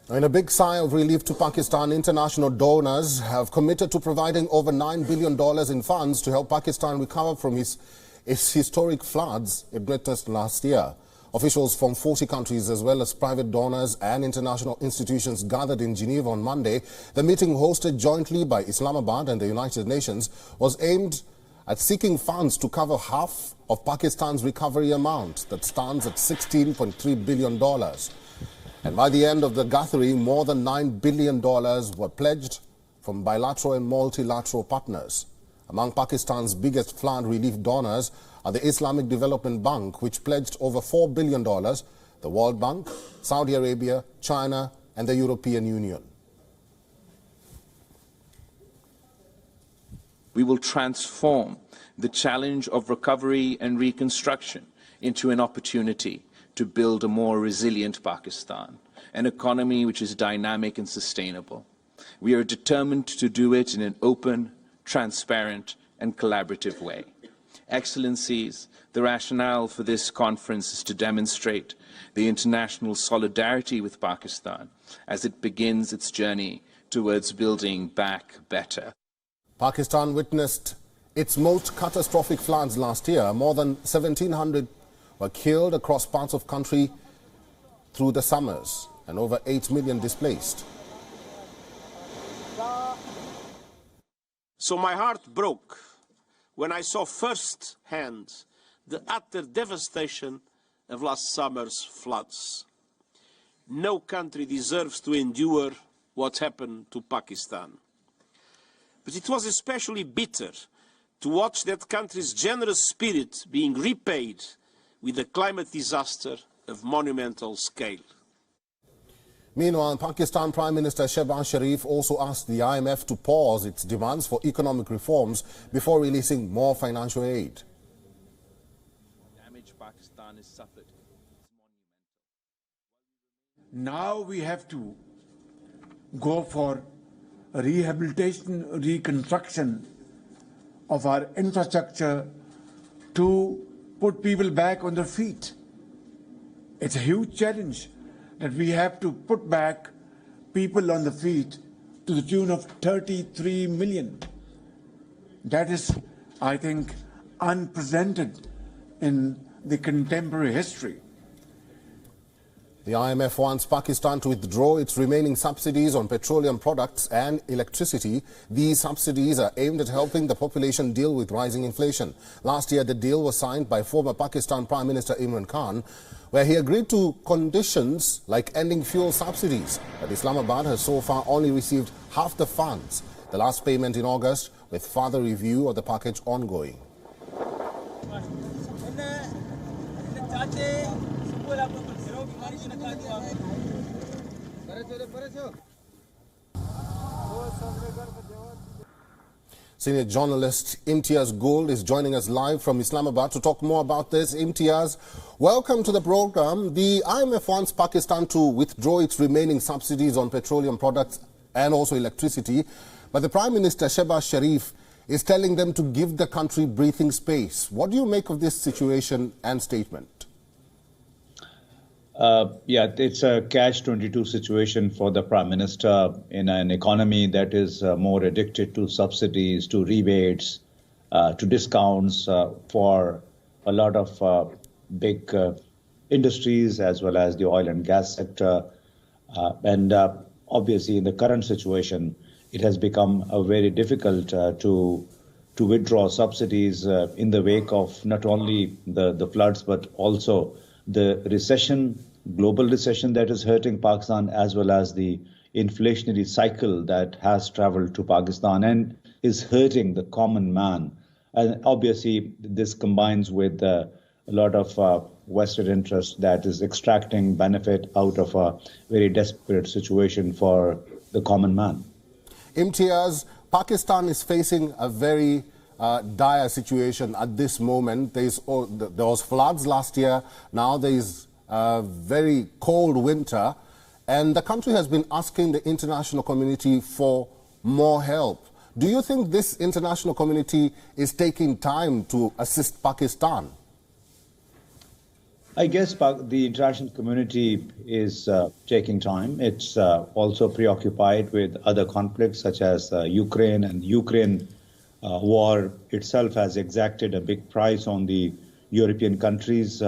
In a big sigh of relief to Pakistan, international donors have committed to providing over $9 billion in funds to help Pakistan recover from its historic floods it witnessed last year. Officials from 40 countries as well as private donors and international institutions gathered in Geneva on Monday. The meeting, hosted jointly by Islamabad and the United Nations, was aimed at seeking funds to cover half of Pakistan's recovery amount that stands at $16.3 billion. And by the end of the gathering, more than $9 billion were pledged from bilateral and multilateral partners. Among Pakistan's biggest flood relief donors are the Islamic Development Bank, which pledged over $4 billion, the World Bank, Saudi Arabia, China and the European Union. We will transform the challenge of recovery and reconstruction into an opportunity to build a more resilient Pakistan, an economy which is dynamic and sustainable. We are determined to do it in an open, transparent and collaborative way. Excellencies, the rationale for this conference is to demonstrate the international solidarity with Pakistan as it begins its journey towards building back better. Pakistan witnessed its most catastrophic floods last year. More than 1,700 were killed across parts of the country through the summers and over 8 million displaced. So my heart broke when I saw firsthand the utter devastation of last summer's floods. No country deserves to endure what happened to Pakistan. But it was especially bitter to watch that country's generous spirit being repaid with a climate disaster of monumental scale. Meanwhile, Pakistan Prime Minister Shehbaz Sharif also asked the IMF to pause its demands for economic reforms before releasing more financial aid. The damage Pakistan has suffered is monumental. Now we have to go for rehabilitation, reconstruction of our infrastructure to put people back on their feet. It's a huge challenge that we have to put back people on the feet to the tune of 33 million. That is, I think, unprecedented in the contemporary history. The IMF wants Pakistan to withdraw its remaining subsidies on petroleum products and electricity. These subsidies are aimed at helping the population deal with rising inflation. Last year, the deal was signed by former Pakistan Prime Minister Imran Khan, where he agreed to conditions like ending fuel subsidies. But Islamabad has so far only received half the funds. The last payment in August, with further review of the package ongoing. Senior journalist Imtiaz Gould is joining us live from Islamabad to talk more about this. Imtiaz, welcome to the program. The IMF wants Pakistan to withdraw its remaining subsidies on petroleum products and also electricity, but the Prime Minister Shehbaz Sharif is telling them to give the country breathing space. What do you make of this situation and statement? Yeah, it's a catch-22 situation for the Prime Minister in an economy that is more addicted to subsidies, to rebates, to discounts for a lot of big industries as well as the oil and gas sector. And obviously in the current situation, it has become very difficult to withdraw subsidies in the wake of not only the floods, but also the recession, global recession that is hurting Pakistan, as well as the inflationary cycle that has traveled to Pakistan and is hurting the common man. And obviously, this combines with a lot of Western interest that is extracting benefit out of a very desperate situation for the common man. Imtiaz, Pakistan is facing a very dire situation at this moment. There was floods last year. Now there is a very cold winter, and the country has been asking the international community for more help. Do you think this international community is taking time to assist Pakistan? I guess the international community is taking time. It's also preoccupied with other conflicts such as Ukraine, and Ukraine war itself has exacted a big price on the European countries,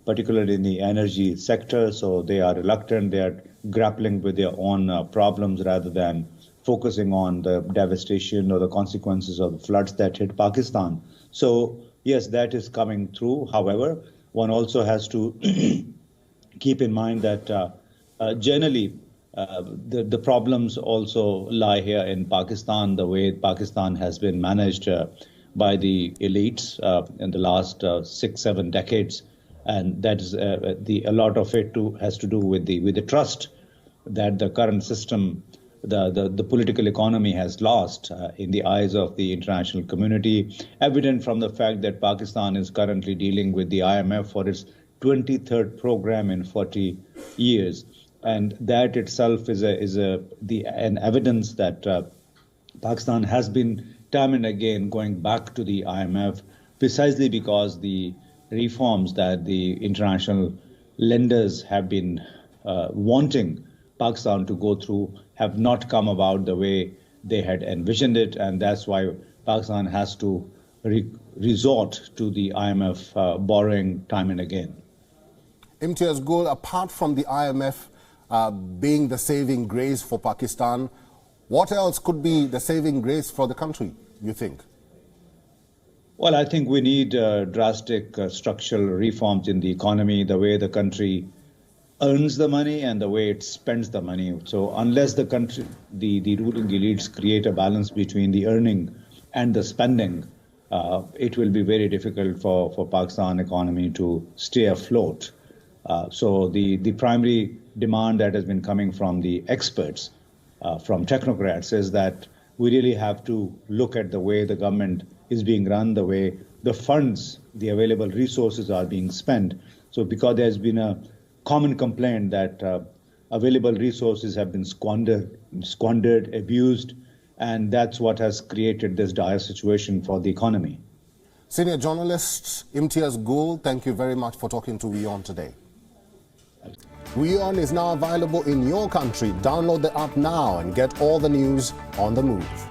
particularly in the energy sector. So they are reluctant. They are grappling with their own problems rather than focusing on the devastation or the consequences of the floods that hit Pakistan. So yes, that is coming through. However, one also has to keep in mind that generally the problems also lie here in Pakistan, the way Pakistan has been managed by the elites in the last 6-7 decades. And that is a lot of it has to do with the trust that the current system, the political economy has lost in the eyes of the international community, evident from the fact that Pakistan is currently dealing with the IMF for its 23rd program in 40 years. And that itself is an evidence that Pakistan has been time and again going back to the IMF precisely because the reforms that the international lenders have been wanting Pakistan to go through have not come about the way they had envisioned it, and that's why Pakistan has to resort to the IMF borrowing time and again. Imtiaz Gul, apart from the IMF being the saving grace for Pakistan, what else could be the saving grace for the country, you think? Well, I think we need drastic structural reforms in the economy, the way the country earns the money and the way it spends the money. So unless the country, the ruling elites create a balance between the earning and the spending, it will be very difficult for Pakistan economy to stay afloat. So the primary demand that has been coming from the experts, from technocrats, is that we really have to look at the way the government is being run, the way the funds, the available resources are being spent. So because there's been a common complaint that available resources have been squandered, abused, and that's what has created this dire situation for the economy. Senior journalist Imtiaz Gul, thank you very much for talking to WION today. WION is now available in your country. Download the app now and get all the news on the move.